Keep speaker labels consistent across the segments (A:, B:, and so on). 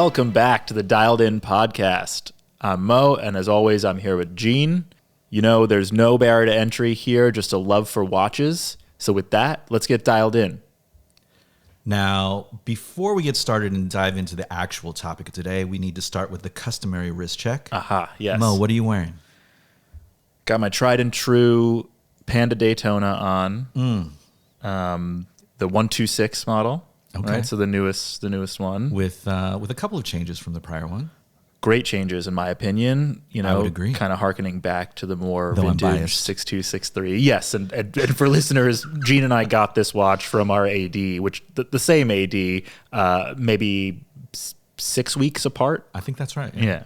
A: Welcome back to the Dialed In podcast. I'm Mo, and as always, I'm here with Gene. You know, there's no barrier to entry here, just a love for watches. So with that, let's get dialed in.
B: Now, before we get started and dive into the actual topic of today, we need to start with the customary wrist check.
A: Aha, yes.
B: Mo, what are you wearing?
A: Got my tried and true Panda Daytona on. The 126 model.
B: Okay.
A: Right? So the newest one.
B: With a couple of changes from the prior one.
A: Great changes, in my opinion. You know,
B: I would agree.
A: Kind of harkening back to the more
B: Though
A: vintage 6263. Yes, and for listeners, Gene and I got this watch from our AD, which the same AD, maybe 6 weeks apart.
B: I think that's right.
A: Yeah.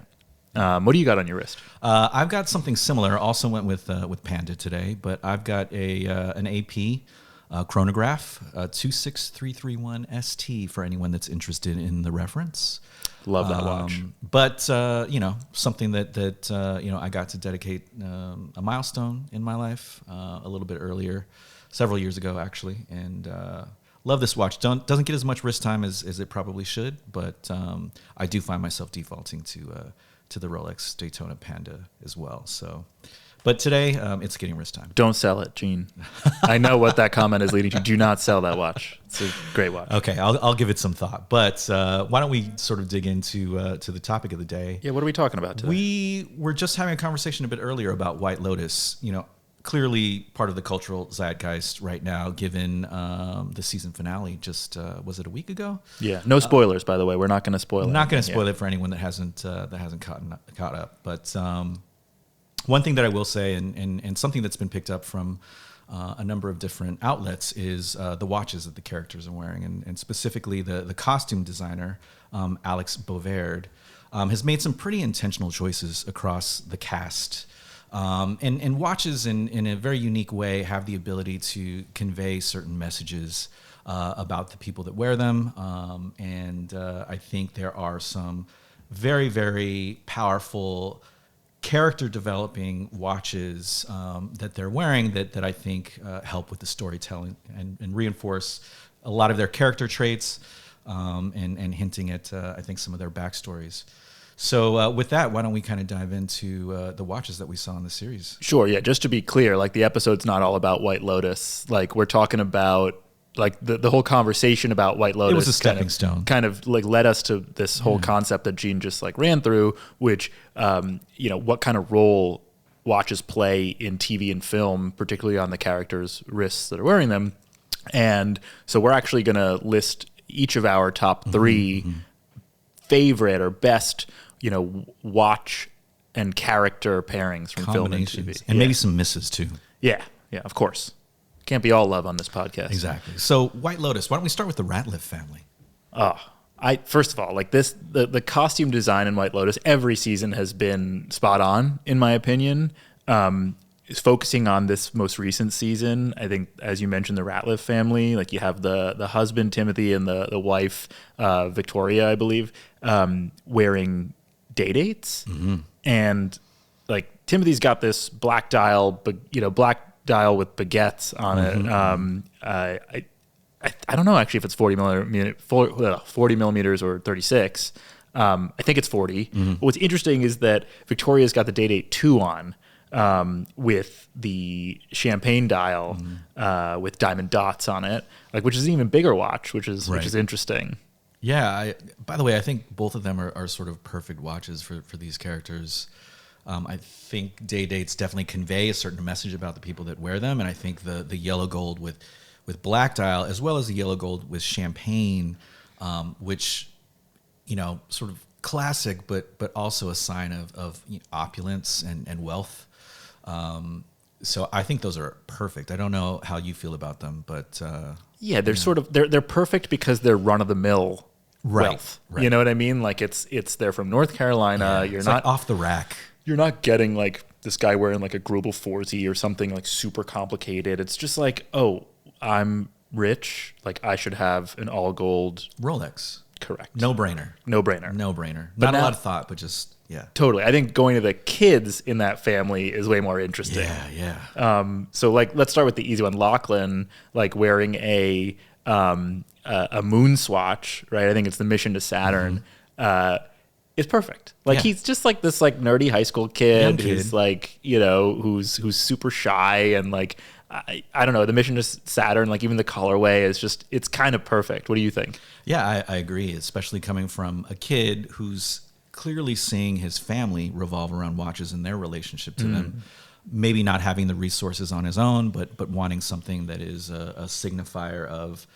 A: What do you got on your wrist?
B: I've got something similar. Also went with Panda today, but I've got an AP chronograph, 26331 ST for anyone that's interested in the reference.
A: Love that watch.
B: But something that I got to dedicate a milestone in my life a little bit earlier, several years ago actually, and love this watch. Doesn't get as much wrist time as it probably should, but I do find myself defaulting to the Rolex Daytona Panda as well. So, but today it's getting wrist time.
A: Don't sell it, Gene. I know what that comment is leading to. Do not sell that watch. It's a great watch.
B: Okay, I'll give it some thought. But why don't we sort of dig into to the topic of the day?
A: Yeah, what are we talking about today?
B: We were just having a conversation a bit earlier about White Lotus. You know, clearly part of the cultural zeitgeist right now, given the season finale. Just was it a week ago?
A: Yeah. No spoilers, by the way. We're not going to spoil it.
B: Not going to spoil it for anyone that hasn't caught up. But one thing that I will say, and something that's been picked up from a number of different outlets, is the watches that the characters are wearing, and specifically the costume designer, Alex Bovaird, has made some pretty intentional choices across the cast. And watches in a very unique way have the ability to convey certain messages about the people that wear them. And I think there are some very, very powerful character developing watches that they're wearing that I think help with the storytelling and reinforce a lot of their character traits and hinting at, I think, some of their backstories. So with that, why don't we kind of dive into the watches that we saw in the series? Sure,
A: yeah. Just to be clear, like the episode's not all about White Lotus. Like we're talking about like the whole conversation about White Lotus.
B: It was a stepping stone.
A: Kind of like led us to this whole concept that Gene just like ran through, which, what kind of role watches play in TV and film, particularly on the characters' wrists that are wearing them. And so we're actually going to list each of our top three favorite or best, watch and character pairings from film and TV.
B: And maybe some misses too.
A: Yeah, of course. Can't be all love on this podcast.
B: Exactly. So White Lotus, why don't we start with the Ratliff family?
A: First of all, like this, the costume design in White Lotus every season has been spot on, in my opinion. Is focusing on this most recent season. I think, as you mentioned, the Ratliff family, like you have the husband, Timothy, and the wife, Victoria, I believe, wearing day dates. And like Timothy's got this black dial, with baguettes on it. I don't know actually if it's 40 millimeters or 36. I think it's 40. But what's interesting is that Victoria's got the Day Date 2 on with the champagne dial with diamond dots on it, like which is an even bigger watch, which is interesting.
B: Yeah. By the way, I think both of them are sort of perfect watches for these characters. I think day dates definitely convey a certain message about the people that wear them, and I think the yellow gold with black dial, as well as the yellow gold with champagne, which sort of classic, but also a sign of opulence and wealth. So I think those are perfect. I don't know how you feel about them, but
A: they're sort of they're perfect because they're run of the mill wealth. Right. You know what I mean? Like it's they're from North Carolina. You're not
B: like off the rack.
A: You're not getting like this guy wearing like a Grubel 4Z or something like super complicated. It's just like, oh, I'm rich. Like I should have an all gold
B: Rolex.
A: Correct.
B: No brainer. Not a lot of thought, but just yeah.
A: Totally. I think going to the kids in that family is way more interesting.
B: Yeah.
A: So like, let's start with the easy one. Lachlan, like wearing a moon swatch, right? I think it's the Mission to Saturn. is perfect. Like
B: Yeah.
A: he's just like this like nerdy high school kid,
B: Young kid.
A: who's like, you know, who's super shy and like I don't know, the mission to Saturn, like even the colorway is just, it's kind of perfect. What do you think?
B: Yeah, I agree, especially coming from a kid who's clearly seeing his family revolve around watches and their relationship to them. Maybe not having the resources on his own, but wanting something that is a signifier of,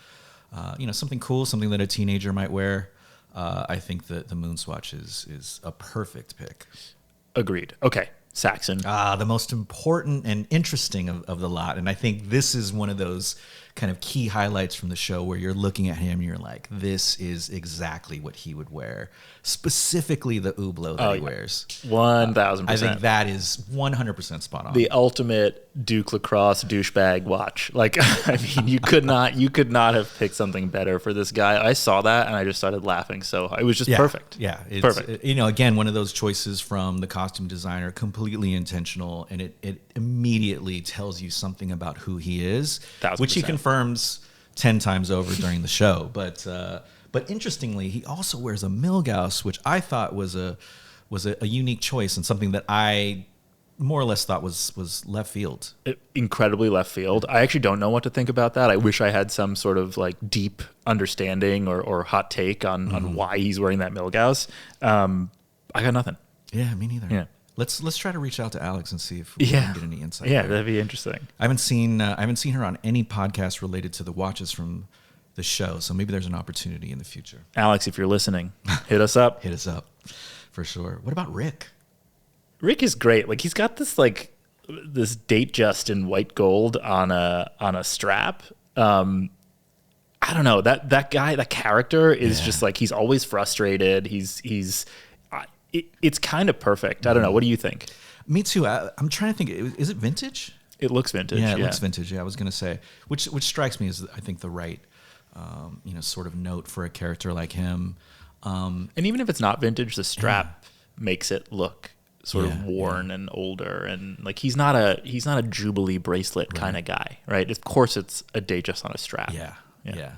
B: something cool, something that a teenager might wear. I think that the Moonswatch is a perfect pick.
A: Agreed. Okay, Saxon.
B: The most important and interesting of the lot. And I think this is one of those kind of key highlights from the show where you're looking at him and you're like, this is exactly what he would wear. Specifically the Hublot that he wears.
A: 1,000%.
B: I think that is 100% spot on.
A: The ultimate Duke Lacrosse douchebag watch. Like, I mean, you could not have picked something better for this guy. I saw that and I just started laughing. So it was just perfect.
B: Yeah, it's
A: perfect.
B: Again, one of those choices from the costume designer, completely intentional, and it immediately tells you something about who he is,
A: 1,000%.
B: which he confirms 10 times over during the show. But interestingly, he also wears a Milgauss, which I thought was a unique choice and something that I more or less thought was left field.
A: Incredibly left field. I actually don't know what to think about that. I wish I had some sort of like deep understanding or hot take on why he's wearing that Milgauss. I got nothing.
B: Yeah, me neither.
A: Yeah.
B: Let's try to reach out to Alex and see if we can get any insight.
A: Yeah,
B: there.
A: that'd be interesting.
B: I haven't seen her on any podcast related to the watches from the show, so maybe there's an opportunity in the future.
A: Alex, if you're listening, hit us up.
B: Hit us up for sure. What about Rick?
A: Rick is great. Like he's got this this date just in white gold on a strap. I don't know, that guy, that character is just like, he's always frustrated. It's kind of perfect. I don't know. What do you think?
B: Me too. I'm trying to think. Is it vintage?
A: It looks vintage.
B: Yeah, it looks vintage. Yeah, I was gonna say, which strikes me as I think the right, sort of note for a character like him.
A: And even if it's not vintage, the strap makes it look sort of worn and older, and like he's not a Jubilee bracelet kind of guy, right? Of course, it's a date just on a strap.
B: Yeah.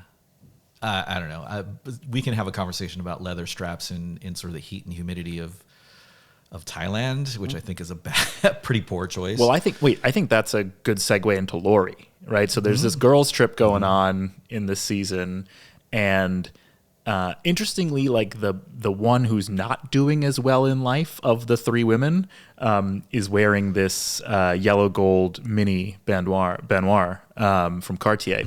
B: I don't know. We can have a conversation about leather straps in sort of the heat and humidity of Thailand, which I think is a pretty poor choice.
A: Well, I think that's a good segue into Lori, right? So there's this girls' trip going on in this season, and interestingly, like the one who's not doing as well in life of the three women is wearing this yellow gold mini Benoir from Cartier,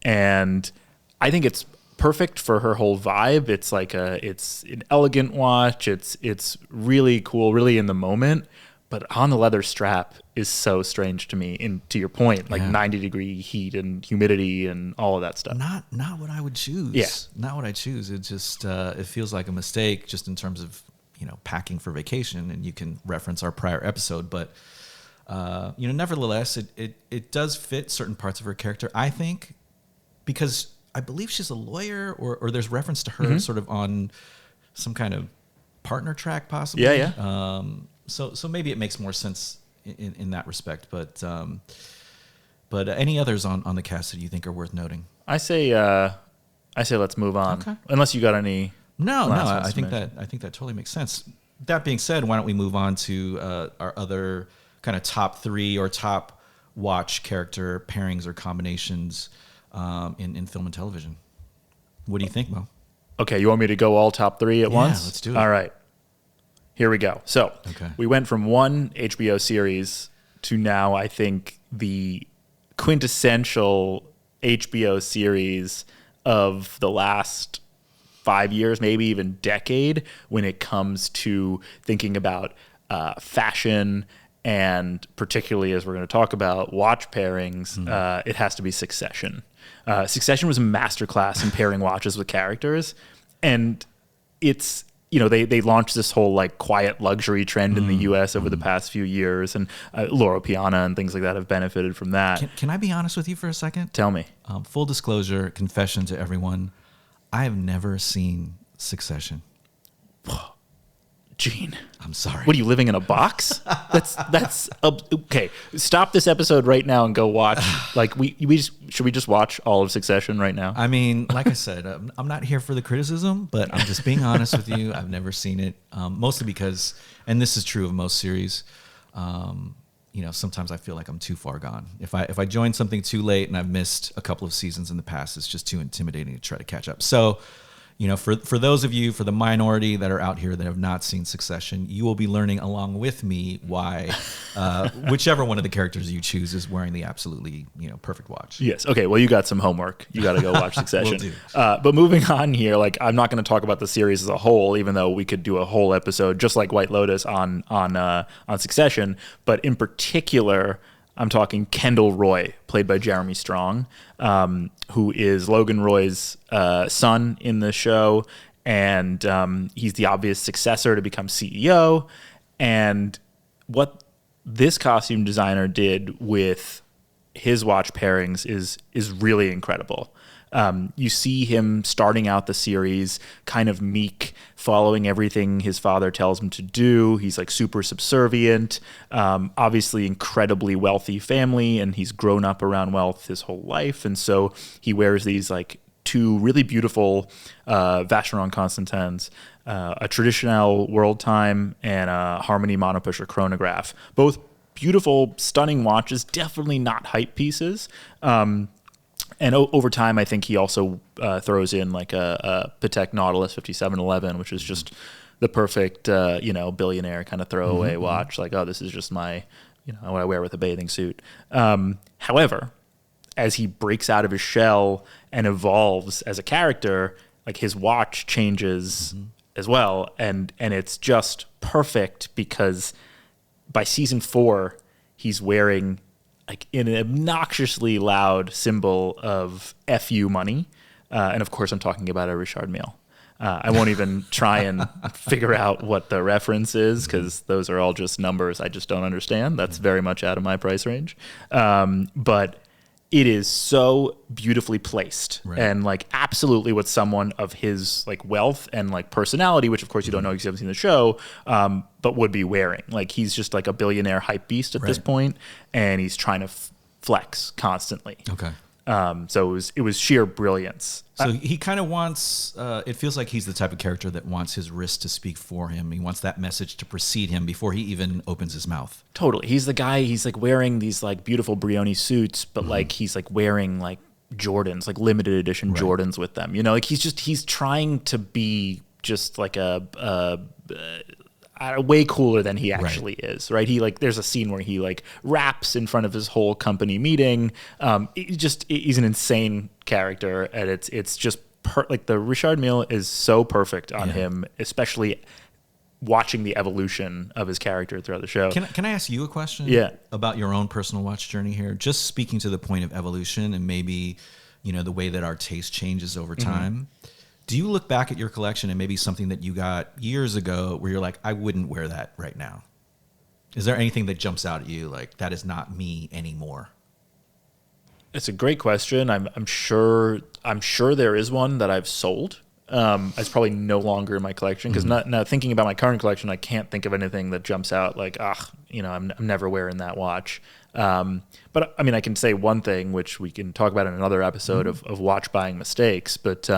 A: and I think it's perfect for her whole vibe. It's like it's an elegant watch. It's really cool, really in the moment. But on the leather strap is so strange to me. And to your point, like 90-degree heat and humidity and all of that stuff.
B: Not what I would choose.
A: Yeah,
B: not what I choose. It just it feels like a mistake, just in terms of packing for vacation. And you can reference our prior episode, but nevertheless, it does fit certain parts of her character. I think because I believe she's a lawyer, or there's reference to her sort of on some kind of partner track, possibly.
A: Yeah.
B: So maybe it makes more sense in that respect. But any others on the cast that you think are worth noting?
A: I say let's move on.
B: Okay.
A: Unless you got any.
B: No. I think that totally makes sense. That being said, why don't we move on to our other kind of top three or top watch character pairings or combinations in film and television. What do you think, Mo?
A: Okay, you want me to go all top three at once?
B: Yeah, let's do it.
A: All right. Here we go. So we went from one HBO series to now, I think, the quintessential HBO series of the last 5 years, maybe even decade, when it comes to thinking about fashion, and particularly as we're going to talk about watch pairings, it has to be Succession. Succession was a masterclass in pairing watches with characters, and it's, they launched this whole like quiet luxury trend in the U.S. over the past few years, and Loro Piana and things like that have benefited from that.
B: Can I be honest with you for a second?
A: Tell me.
B: Full disclosure, confession to everyone, I have never seen Succession.
A: Gene,
B: I'm sorry.
A: what are you, living in a box? That's okay. Stop this episode right now and go watch. Like should we just watch all of Succession right now?
B: I mean, like I said, I'm not here for the criticism, but I'm just being honest with you. I've never seen it, mostly because, and this is true of most series, sometimes I feel like I'm too far gone. If I join something too late and I've missed a couple of seasons in the past, it's just too intimidating to try to catch up. So, for those of you, for the minority that are out here that have not seen Succession, you will be learning along with me why whichever one of the characters you choose is wearing the absolutely perfect watch.
A: Yes. Okay. Well, you got some homework. You got to go watch Succession.
B: Will do.
A: But moving on here, like I'm not going to talk about the series as a whole, even though we could do a whole episode just like White Lotus on Succession. But in particular, I'm talking Kendall Roy, played by Jeremy Strong, who is Logan Roy's son in the show, and he's the obvious successor to become CEO. And what this costume designer did with his watch pairings is really incredible. You see him starting out the series kind of meek, following everything his father tells him to do. He's like super subservient, obviously incredibly wealthy family, and he's grown up around wealth his whole life. And so he wears these like two really beautiful Vacheron Constantins, a traditional world time and a Harmony monopusher chronograph. Both beautiful, stunning watches, definitely not hype pieces. And over time, I think he also throws in like a Patek Nautilus 5711, which is just the perfect, billionaire kind of throwaway watch. Like, oh, this is just my, what I wear with a bathing suit. However, as he breaks out of his shell and evolves as a character, like his watch changes as well. And it's just perfect because by season 4, he's wearing like in an obnoxiously loud symbol of FU money. And of course, I'm talking about a Richard Mille. I won't even try and figure out what the reference is because those are all just numbers I just don't understand. That's very much out of my price range. But it is so beautifully placed and like absolutely what someone of his like wealth and like personality, which of course you don't know because you haven't seen the show, but would be wearing. Like he's just like a billionaire hype beast at this point, and he's trying to flex constantly.
B: Okay.
A: So it was sheer brilliance.
B: So he kind of wants, it feels like he's the type of character that wants his wrist to speak for him. He wants that message to precede him before he even opens his mouth.
A: Totally. He's the guy, he's like wearing these like beautiful Brioni suits, but like he's like wearing like Jordans, like limited edition Jordans with them. Like he's trying to be just like way cooler than he actually is, right? He like, there's a scene where he like raps in front of his whole company meeting. He's an insane character, and it's just like the Richard Mille is so perfect on him, especially watching the evolution of his character throughout the show.
B: Can I ask you a question?
A: Yeah.
B: About your own personal watch journey here? Just speaking to the point of evolution and maybe, the way that our taste changes over time. Do you look back at your collection and maybe something that you got years ago where you're like, I wouldn't wear that right now? Is there anything that jumps out at you like that is not me anymore?
A: It's a great question. I'm sure there is one that I've sold. It's probably no longer in my collection because now thinking about my current collection, I can't think of anything that jumps out like, I'm never wearing that watch. But I mean, I can say one thing, which we can talk about in another episode of watch buying mistakes. But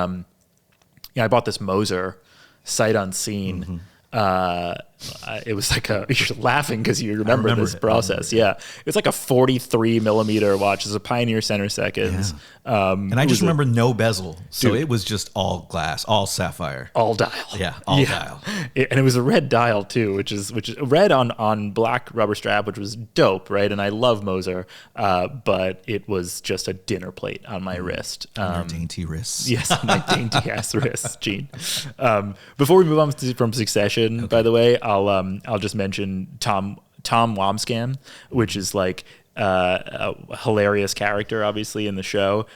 A: I bought this Moser sight unseen. It was like you're laughing because you remember this process. Yeah. It's like a 43 millimeter watch. It's a Pioneer center seconds.
B: And I just remember no bezel. So it was just all glass, all sapphire.
A: All dial.
B: Yeah, all dial.
A: And it was a red dial too, which is red on black rubber strap, which was dope, right? And I love Moser, but it was just a dinner plate on my wrist.
B: On your dainty wrists.
A: Yes, my dainty ass wrists, Gene. Before we move on from Succession, by the way, I'll just mention Tom Wambsgans, which is like a hilarious character, obviously, in the show.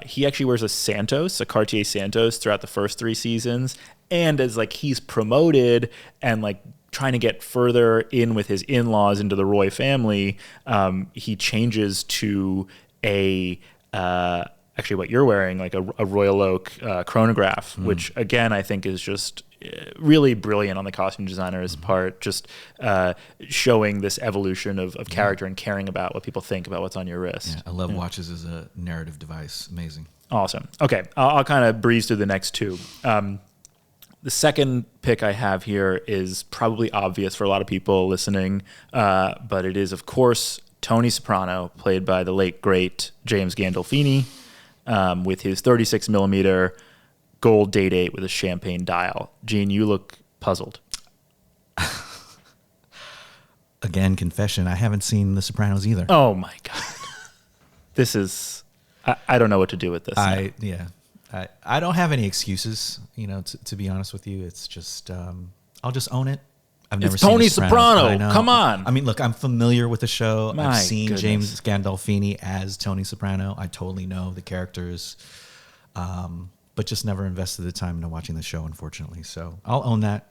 A: He actually wears a Cartier Santos throughout the first 3 seasons, and as like he's promoted and like trying to get further in with his in-laws into the Roy family, he changes to actually what you're wearing, like a Royal Oak chronograph, which again I think is just really brilliant on the costume designer's part, just showing this evolution of character and caring about what people think about what's on your wrist.
B: Yeah, I love watches as a narrative device. Amazing.
A: Awesome. Okay, I'll kind of breeze through the next two. The second pick I have here is probably obvious for a lot of people listening, but it is, of course, Tony Soprano, played by the late, great James Gandolfini, with his 36 millimeter gold date with a champagne dial. Gene, you look puzzled.
B: Again, confession, I haven't seen The Sopranos either.
A: Oh, my God. This is... I don't know what to do with this.
B: I don't have any excuses, to be honest with you. It's just, I'll just own it. I've never seen
A: Tony
B: The Sopranos,
A: Soprano. Come on.
B: I mean, look, I'm familiar with the show.
A: My
B: I've seen
A: goodness.
B: James Gandolfini as Tony Soprano. I totally know the characters, but just never invested the time into watching the show, unfortunately. So I'll own that.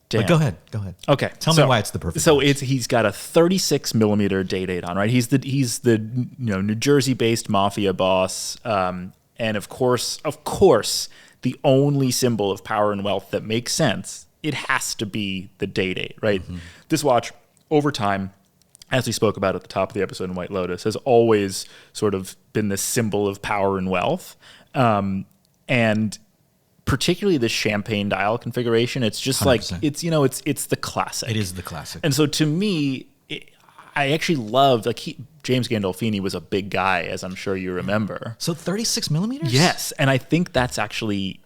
A: Damn.
B: But go ahead.
A: Okay.
B: Tell me why it's the perfect.
A: So
B: watch.
A: he's got a 36 millimeter date on, right? He's the New Jersey based mafia boss, and of course, the only symbol of power and wealth that makes sense. It has to be the date, right? Mm-hmm. This watch, over time, as we spoke about at the top of the episode in White Lotus, has always sort of been the symbol of power and wealth, and particularly the champagne dial configuration. It's just 100%. Like it's the classic.
B: It is the classic.
A: And so to me, I actually loved James Gandolfini was a big guy, as I'm sure you remember.
B: So 36 millimeters?
A: Yes, and I think that's actually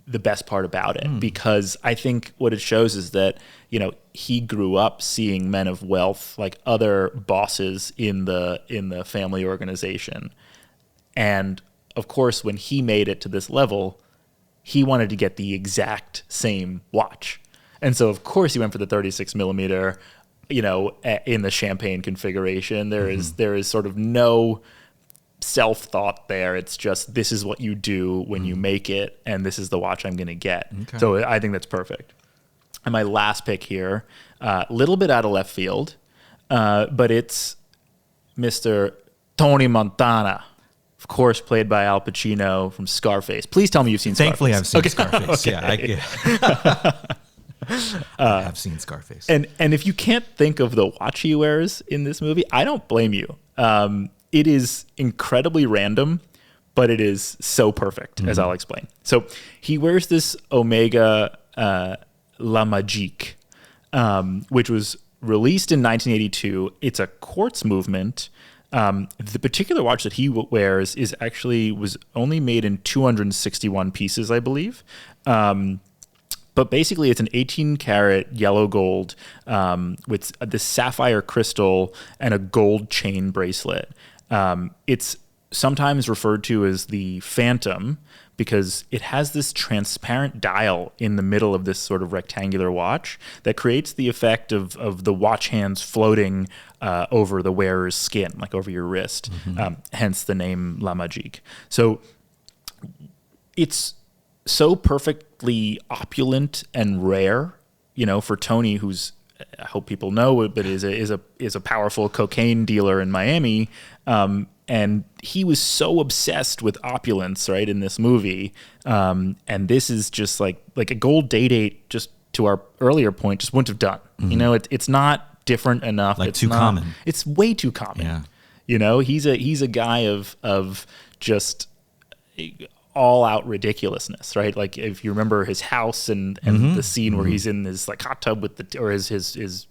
A: the best part about it, because I think what it shows is that he grew up seeing men of wealth, like other bosses in the family organization, and of course, when he made it to this level, he wanted to get the exact same watch. And so, of course, he went for the 36 millimeter, in the champagne configuration. There is sort of no self-thought there. It's just, this is what you do when you make it, and this is the watch I'm going to get. Okay. So I think that's perfect. And my last pick here, a little bit out of left field, but it's Mr. Tony Montana. Of course, played by Al Pacino from Scarface. Please tell me you've seen Scarface.
B: Thankfully, I've seen
A: Okay.
B: Scarface.
A: Okay.
B: I've seen Scarface.
A: And if you can't think of the watch he wears in this movie, I don't blame you. It is incredibly random, but it is so perfect, as I'll explain. So he wears this Omega La Magique, which was released in 1982. It's a quartz movement. The particular watch that he wears was only made in 261 pieces, I believe. But basically, it's an 18-karat yellow gold with this sapphire crystal and a gold chain bracelet. It's sometimes referred to as the Phantom because it has this transparent dial in the middle of this sort of rectangular watch that creates the effect of the watch hands floating over the wearer's skin, like over your wrist, hence the name La Magique. So it's so perfectly opulent and rare, for Tony, who's, I hope people know, but is a powerful cocaine dealer in Miami. And he was so obsessed with opulence, right, in this movie. And this is just like a gold date, just to our earlier point, just wouldn't have done. It's not different enough.
B: Like
A: it's
B: too common.
A: It's way too common. Yeah. He's a guy of just all out ridiculously, right? Like if you remember his house and the scene where he's in his like hot tub with his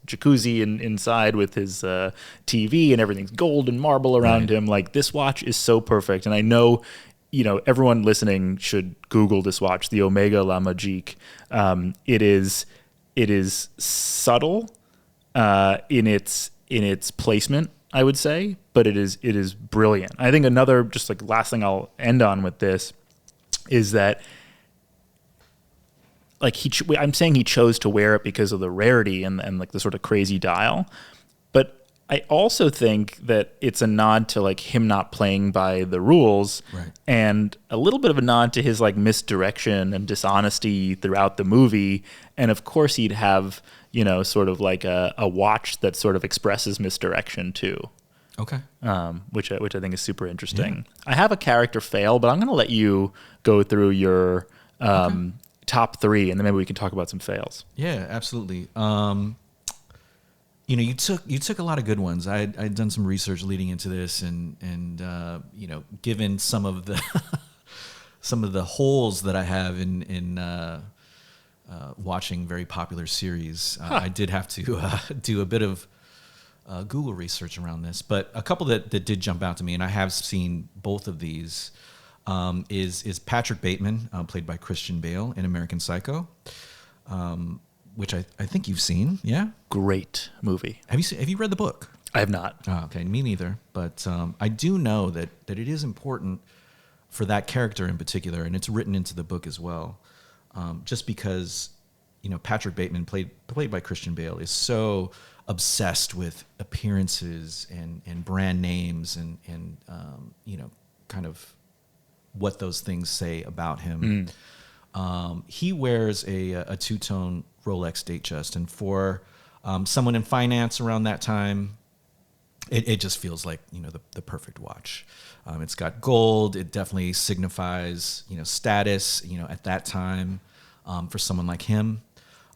A: jacuzzi inside with his TV and everything's gold and marble around him. Like this watch is so perfect. And I know, everyone listening should Google this watch, the Omega La Magique. It is subtle in its placement, I would say, but it is brilliant. I think another just like last thing I'll end on with this is that like I'm saying he chose to wear it because of the rarity and like the sort of crazy dial, but I also think that it's a nod to like him not playing by the rules, and a little bit of a nod to his like misdirection and dishonesty throughout the movie. And of course he'd have, sort of like a watch that sort of expresses misdirection too.
B: Okay.
A: Which I think is super interesting. Yeah. I have a character fail, but I'm going to let you go through your top three, and then maybe we can talk about some fails.
B: Yeah, absolutely. You took a lot of good ones. I'd done some research leading into this, and given some of the some of the holes that I have in watching very popular series, I did have to do a bit of Google research around this. But a couple that did jump out to me, and I have seen both of these, is Patrick Bateman, played by Christian Bale in American Psycho. Which I think you've seen, yeah?
A: Great movie.
B: Have you read the book?
A: I have not.
B: Oh, okay, me neither. But I do know that it is important for that character in particular, and it's written into the book as well. Just because, Patrick Bateman, played by Christian Bale, is so obsessed with appearances and brand names and kind of what those things say about him. He wears a two-tone Rolex Datejust, and for someone in finance around that time, it just feels like the perfect watch. It's got gold. It definitely signifies status at that time for someone like him.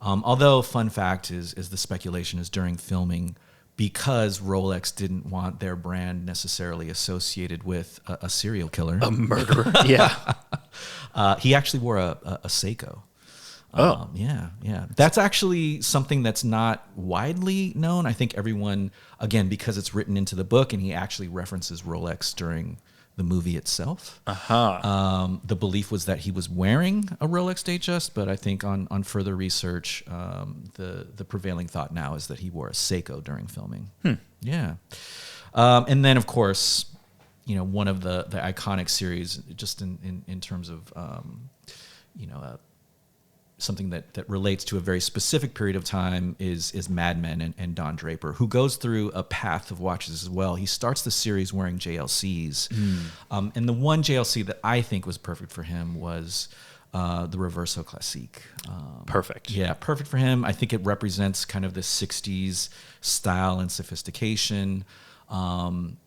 B: Although, fun fact is the speculation is during filming, because Rolex didn't want their brand necessarily associated with a serial killer,
A: a murderer. Yeah.
B: He actually wore a Seiko.
A: Oh.
B: Yeah. That's actually something that's not widely known. I think everyone, again, because it's written into the book, and he actually references Rolex during the movie itself. The belief was that he was wearing a Rolex Datejust, but I think on further research, the prevailing thought now is that he wore a Seiko during filming. Yeah. And then, of course, one of the iconic series, just in terms of, something that relates to a very specific period of time is Mad Men and Don Draper, who goes through a path of watches as well. He starts the series wearing JLCs. And the one JLC that I think was perfect for him was the Reverso Classique.
A: Perfect.
B: Yeah, perfect for him. I think it represents kind of the 60s style and sophistication. And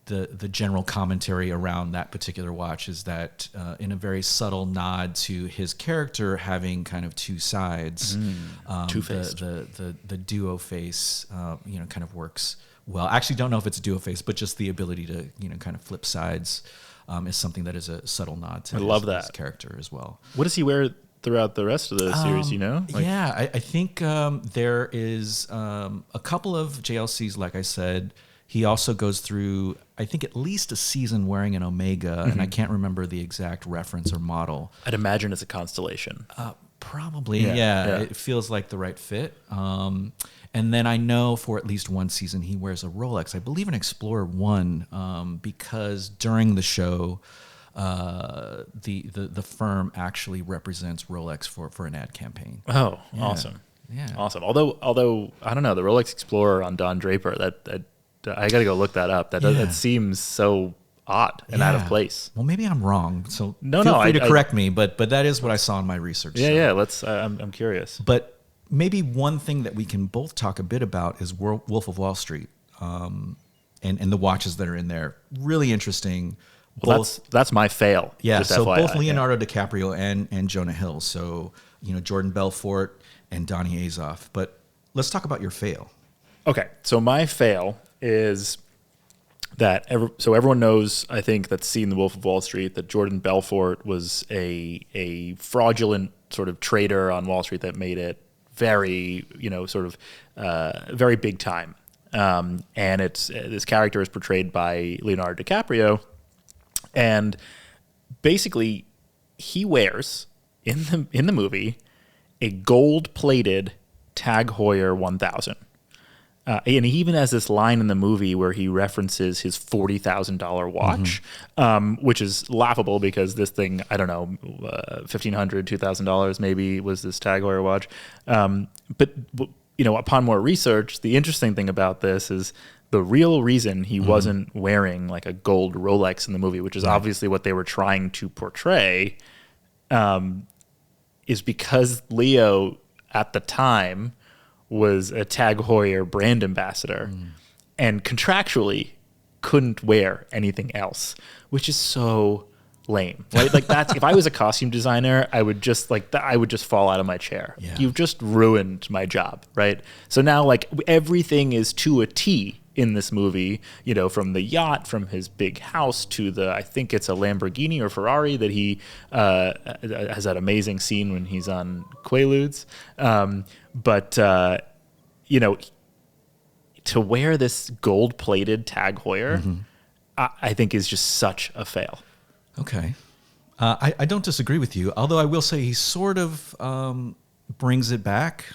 B: the general commentary around that particular watch is that in a very subtle nod to his character having kind of two sides,
A: Two-faced.
B: The duo face, kind of works well. I actually don't know if it's a duo face, but just the ability to kind of flip sides is something that is a subtle nod to his character as well.
A: What does he wear throughout the rest of the series?
B: I think there is a couple of JLCs, like I said. He also goes through, I think, at least a season wearing an Omega, and I can't remember the exact reference or model.
A: I'd imagine it's a Constellation.
B: Probably, yeah. It feels like the right fit. And then I know for at least one season he wears a Rolex. I believe an Explorer 1, because during the show, the firm actually represents Rolex for an ad campaign.
A: Oh, yeah. Awesome.
B: Yeah.
A: Awesome. Although I don't know, the Rolex Explorer on Don Draper, that I got to go look that up. That seems so odd and out of place.
B: Well, maybe I'm wrong. So
A: feel
B: free to correct me, but that is what I saw in my research.
A: Yeah. Let's. I'm curious.
B: But maybe one thing that we can both talk a bit about is Wolf of Wall Street, and the watches that are in there. Really interesting.
A: Well, that's my fail.
B: Yeah.
A: Just
B: So
A: FYI,
B: both Leonardo DiCaprio and Jonah Hill. So Jordan Belfort and Donnie Azoff. But let's talk about your fail.
A: Okay. So my fail is that everyone knows, I think, that's seen The Wolf of Wall Street, that Jordan Belfort was a fraudulent sort of trader on Wall Street that made it very, very big time. And this character is portrayed by Leonardo DiCaprio, and basically he wears in the movie a gold-plated Tag Heuer 1000. And he even has this line in the movie where he references his $40,000 watch, which is laughable because this thing, I don't know, $1,500, $2,000 maybe was this Tag Heuer watch. But upon more research, the interesting thing about this is the real reason he wasn't wearing like a gold Rolex in the movie, which is obviously what they were trying to portray, is because Leo at the time was a Tag Heuer brand ambassador and contractually couldn't wear anything else, which is so lame, right? Like that's if I was a costume designer, I would just I would just fall out of my chair.
B: Yeah.
A: You've just ruined my job, right? So now like everything is to a T in this movie, you know, from the yacht, from his big house to the, I think it's a Lamborghini or Ferrari that he has that amazing scene when he's on Quaaludes. You know, to wear this gold-plated Tag Heuer, I think is just such a fail.
B: Okay. I don't disagree with you, although I will say he sort of brings it back.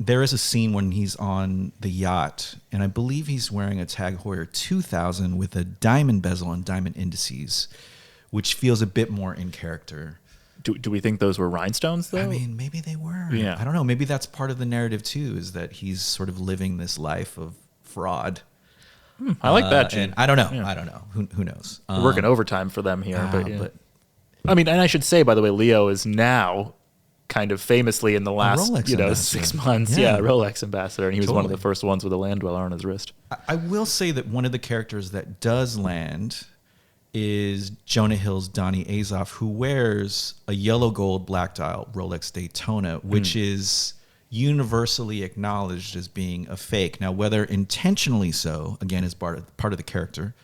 B: There is a scene when he's on the yacht, and I believe he's wearing a Tag Heuer 2000 with a diamond bezel and diamond indices, which feels a bit more in character.
A: Do we think those were rhinestones, though?
B: I mean, maybe they were.
A: Yeah.
B: I don't know. Maybe that's part of the narrative, too, is that he's sort of living this life of fraud.
A: I like that, Gene.
B: And I don't know.
A: Yeah.
B: I don't know. Who knows?
A: We're working overtime for them here. But
B: but
A: I mean, and I should say, by the way, Leo is now kind of famously in the last,
B: Rolex
A: 6 months, Rolex ambassador. And he was one of the first ones with a land dweller on his wrist.
B: I will say that one of the characters that does land is Jonah Hill's Donnie Azoff, who wears a yellow gold black dial Rolex Daytona, which is universally acknowledged as being a fake. Now, whether intentionally so, again, is part of the character.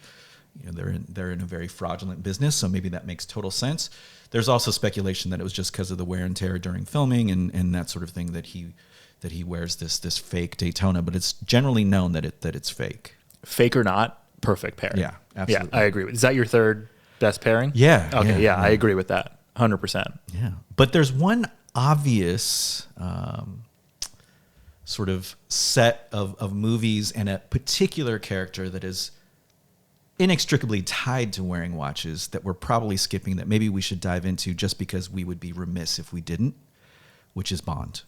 B: You know, they're in a very fraudulent business, so maybe that makes total sense. There's also speculation that it was just because of the wear and tear during filming and that sort of thing that he wears this fake Daytona, but it's generally known that it's fake.
A: Fake or not, perfect pairing.
B: Yeah, absolutely.
A: Yeah, I agree. Is that your third best pairing?
B: Yeah.
A: Okay, yeah, I agree with that. 100%.
B: Yeah. But there's one obvious sort of set of movies and a particular character that is inextricably tied to wearing watches that we're probably skipping that maybe we should dive into just because we would be remiss if we didn't, which is Bond.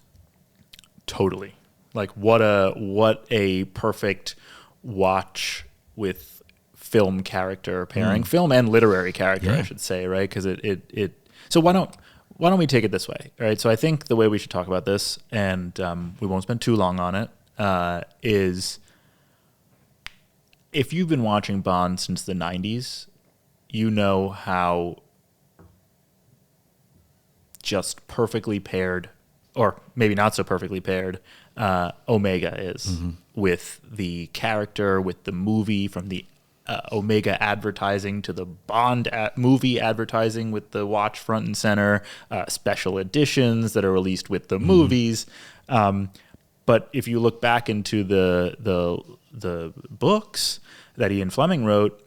A: Totally. Like what a perfect watch with film character pairing, film and literary character, I should say, right? Because it. So why don't we take it this way, right? So I think the way we should talk about this, and we won't spend too long on it, is if you've been watching Bond since the 90s, you know how just perfectly paired, or maybe not so perfectly paired, Omega is with the character, with the movie, from the Omega advertising to the Bond movie advertising with the watch front and center, special editions that are released with the movies. But if you look back into the books that Ian Fleming wrote,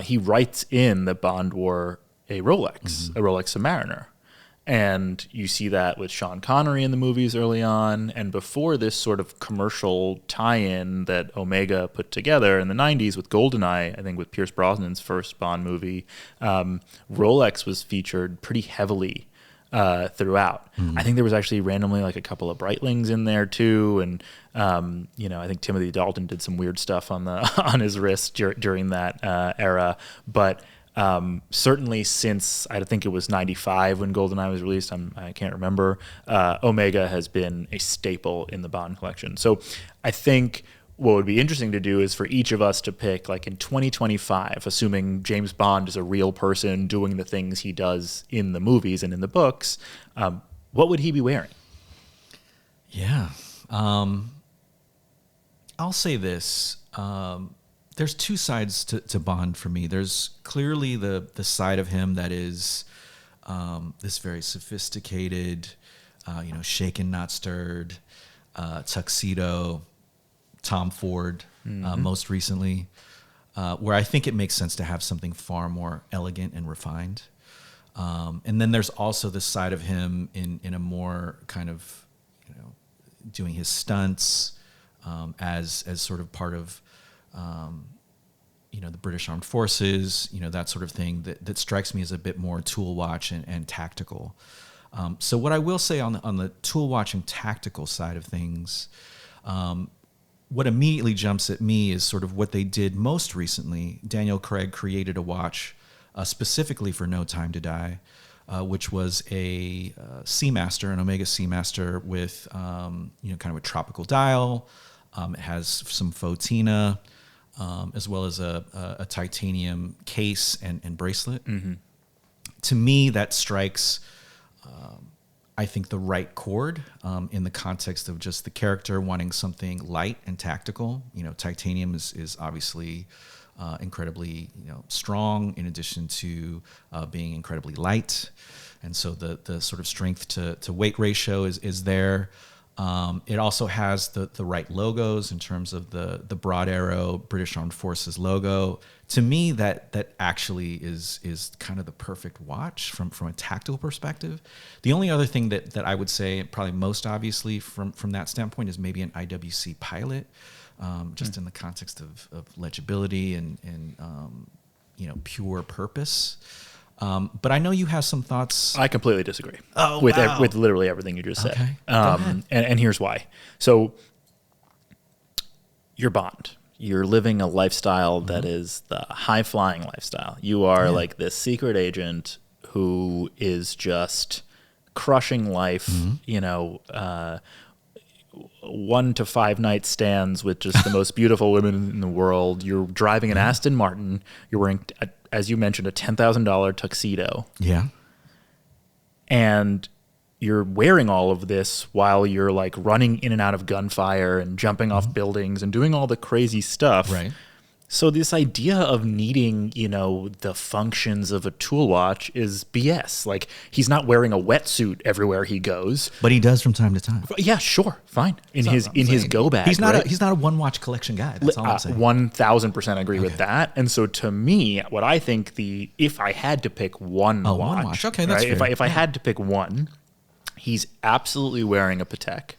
A: he writes in that Bond wore a Rolex, a Rolex Submariner. And you see that with Sean Connery in the movies early on. And before this sort of commercial tie-in that Omega put together in the 90s with GoldenEye, I think with Pierce Brosnan's first Bond movie, Rolex was featured pretty heavily throughout. I think there was actually randomly like a couple of Breitlings in there too. And, I think Timothy Dalton did some weird stuff on on his wrist during that era. But certainly since I think it was 95 when GoldenEye was released, I can't remember, Omega has been a staple in the Bond collection. So I think what would be interesting to do is for each of us to pick, like in 2025, assuming James Bond is a real person doing the things he does in the movies and in the books, what would he be wearing?
B: Yeah. I'll say this. There's two sides to Bond for me. There's clearly the side of him that is this very sophisticated, shaken, not stirred, tuxedo, Tom Ford, most recently, where I think it makes sense to have something far more elegant and refined. And then there's also the side of him in a more kind of, doing his stunts as sort of part of, the British Armed Forces, that sort of thing that strikes me as a bit more tool watch and tactical. So what I will say on the tool watch and tactical side of things, what immediately jumps at me is sort of what they did most recently. Daniel Craig created a watch specifically for No Time to Die, which was a Seamaster, an Omega Seamaster with kind of a tropical dial. It has some faux Tina. as well as a titanium case and bracelet. To me, that strikes, I think, the right chord in the context of just the character wanting something light and tactical. Titanium is obviously incredibly strong, in addition to being incredibly light, and so the sort of strength to weight ratio is there. It also has the right logos in terms of the Broad Arrow British Armed Forces logo. To me, that actually is kind of the perfect watch from a tactical perspective. The only other thing that I would say, probably most obviously from that standpoint, is maybe an IWC Pilot, just in the context of legibility and pure purpose. But I know you have some thoughts.
A: I completely disagree.
B: Oh,
A: with
B: wow.
A: with literally everything you just said.
B: Okay. Go ahead.
A: And here's why. So you're Bond. You're living a lifestyle that is the high flying lifestyle. You are like this secret agent who is just crushing life. 1 to 5 night stands with just the most beautiful women in the world. You're driving an Aston Martin. You're wearing, as you mentioned, a $10,000 tuxedo.
B: Yeah.
A: And you're wearing all of this while you're like running in and out of gunfire and jumping off buildings and doing all the crazy stuff.
B: Right.
A: So this idea of needing, the functions of a tool watch is BS. Like, he's not wearing a wetsuit everywhere he goes.
B: But he does from time to time.
A: Yeah, sure, fine. In his go bag.
B: He's not
A: right?
B: he's not a one watch collection guy. That's all I'm saying.
A: 1000% agree with that. And so to me, what I think if I had to pick one watch.
B: One watch. Okay, that's
A: right?
B: fair.
A: If I had to pick one, he's absolutely wearing a Patek.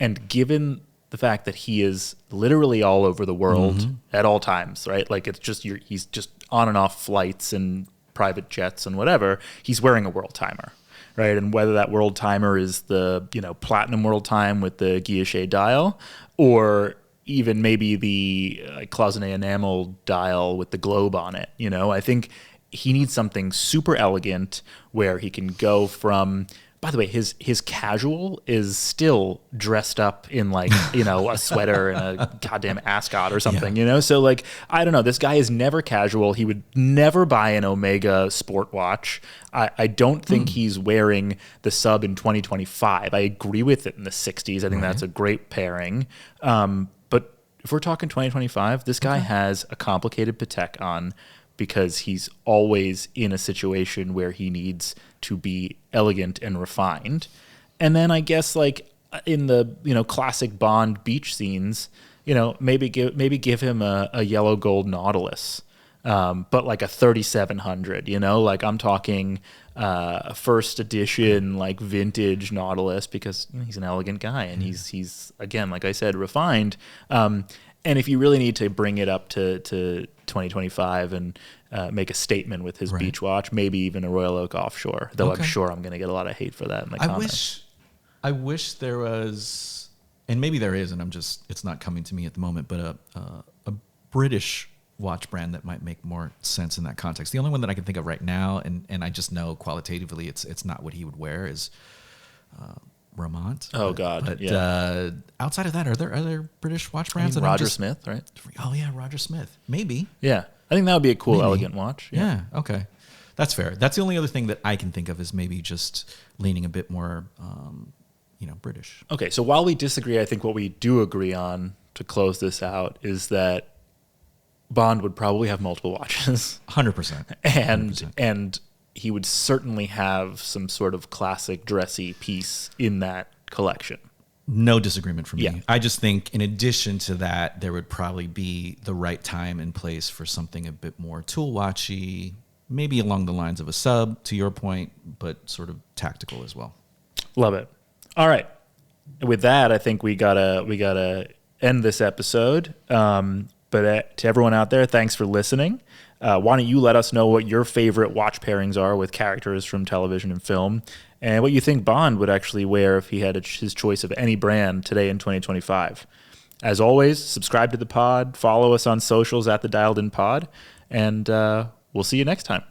A: And given the fact that he is literally all over the world at all times, right? Like, it's just he's just on and off flights and private jets and whatever. He's wearing a world timer, right? And whether that world timer is the platinum world time with the guilloche dial, or even maybe the cloisonné enamel dial with the globe on it, I think he needs something super elegant where he can go from. By the way, his casual is still dressed up in a sweater and a goddamn ascot or something, So I don't know. This guy is never casual. He would never buy an Omega sport watch. I don't think he's wearing the sub in 2025. I agree with it in the 60s. I think that's a great pairing. But if we're talking 2025, this guy has a complicated Patek on because he's always in a situation where he needs to be elegant and refined. And then I guess in the classic Bond beach scenes, maybe give him a yellow gold Nautilus, but like a 3700. I'm talking first edition vintage Nautilus, because he's an elegant guy and he's again, like I said, refined. And if you really need to bring it up to 2025 and make a statement with his beach watch, maybe even a Royal Oak Offshore, though I'm sure I'm going to get a lot of hate for that in the comments.
B: I wish there was, and maybe there is, and it's not coming to me at the moment, but a British watch brand that might make more sense in that context. The only one that I can think of right now, and I just know qualitatively it's not what he would wear, is Romant. But outside of that, are there British watch brands?
A: Roger Smith, right?
B: Oh yeah, Roger Smith. Maybe.
A: Yeah, I think that would be a cool, elegant watch.
B: Yeah. Okay, that's fair. That's the only other thing that I can think of is maybe just leaning a bit more, British.
A: Okay, so while we disagree, I think what we do agree on to close this out is that Bond would probably have multiple watches.
B: 100%.
A: And he would certainly have some sort of classic dressy piece in that collection.
B: No disagreement from me.
A: Yeah.
B: I just think in addition to that, there would probably be the right time and place for something a bit more tool watchy, maybe along the lines of a sub, to your point, but sort of tactical as well.
A: Love it. All right. With that, I think we gotta end this episode. But to everyone out there, thanks for listening. Why don't you let us know what your favorite watch pairings are with characters from television and film, and what you think Bond would actually wear if he had his choice of any brand today in 2025. As always, subscribe to the pod, follow us on socials at the Dialed In Pod, and we'll see you next time.